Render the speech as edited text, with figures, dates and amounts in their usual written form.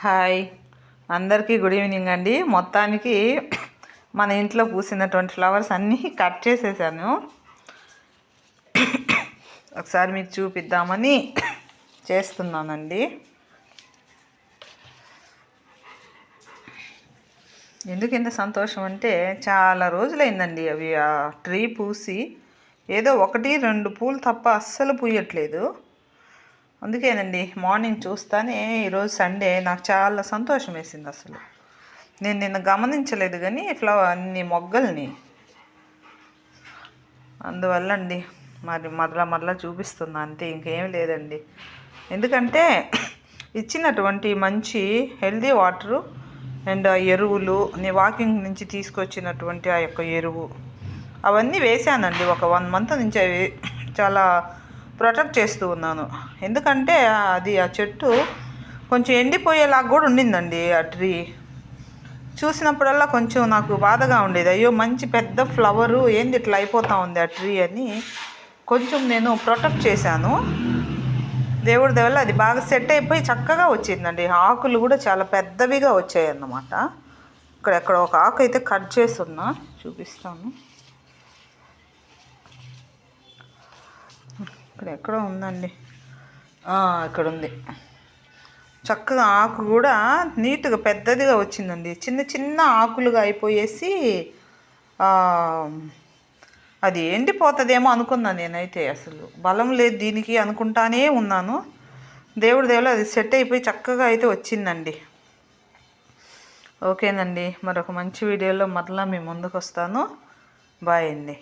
Hi, అందరికీ good evening అండి. మొత్తానికి మన ఇంట్లో పూసినటువంటి ఫ్లవర్స్ అన్నీ కట్ చేసేసాను. ఒకసారి మీకు చూపిద్దామని చేస్తున్నానండి. ఎందుకు ఇంత సంతోషం అంటే చాలా రోజులైందండి అవి ఆ ట్రీ పూసి. ఏదో 1-2 పూలు తప్ప అస్సలు పూయట్లేదు. అందుకేనండి మార్నింగ్ చూస్తానే ఈరోజు సండే నాకు చాలా సంతోషం వేసింది. అసలు నేను నిన్న గమనించలేదు కానీ అన్ని మొగ్గల్ని, అందువల్ల అండి మరి మరలా చూపిస్తున్నా అంతే, ఇంకేం లేదండి. ఎందుకంటే ఇచ్చినటువంటి మంచి హెల్దీ వాటరు అండ్ ఎరువులు, వాకింగ్ నుంచి తీసుకొచ్చినటువంటి ఆ యొక్క ఎరువు అవన్నీ వేసానండి. ఒక 1 మంత్ నుంచి అవి చాలా ప్రొటెక్ట్ చేస్తూ ఉన్నాను. ఎందుకంటే అది ఆ చెట్టు కొంచెం ఎండిపోయేలాగా కూడా ఉండిందండి. ఆ ట్రీ చూసినప్పుడల్లా కొంచెం నాకు బాధగా ఉండేది. అయ్యో మంచి పెద్ద ఫ్లవరు ఏంది ఇట్లా అయిపోతూ ఉంది ఆ ట్రీ అని కొంచెం నేను ప్రొటెక్ట్ చేశాను. దేవుడి వల్ల అది బాగా సెట్ అయిపోయి చక్కగా వచ్చిందండి. ఆకులు కూడా చాలా పెద్దవిగా వచ్చాయి అన్నమాట. ఎక్కడ ఒక ఆకు అయితే కట్ చేస్తున్నా, చూపిస్తాను. ఎక్కడో ఉందండి, ఇక్కడ ఉంది. చక్కగా ఆకు కూడా నీట్గా పెద్దదిగా వచ్చిందండి. చిన్న చిన్న ఆకులుగా అయిపోయేసి అది ఎండిపోతుందేమో అనుకున్నాను నేనైతే. అసలు బలం లేదు దీనికి అనుకుంటానే ఉన్నాను. దేవుడి దేవుడు అది సెట్ అయిపోయి చక్కగా అయితే వచ్చిందండి. ఓకేనండి, మరొక మంచి వీడియోలో మరలా మీ ముందుకు వస్తాను. బాయ్ అండి.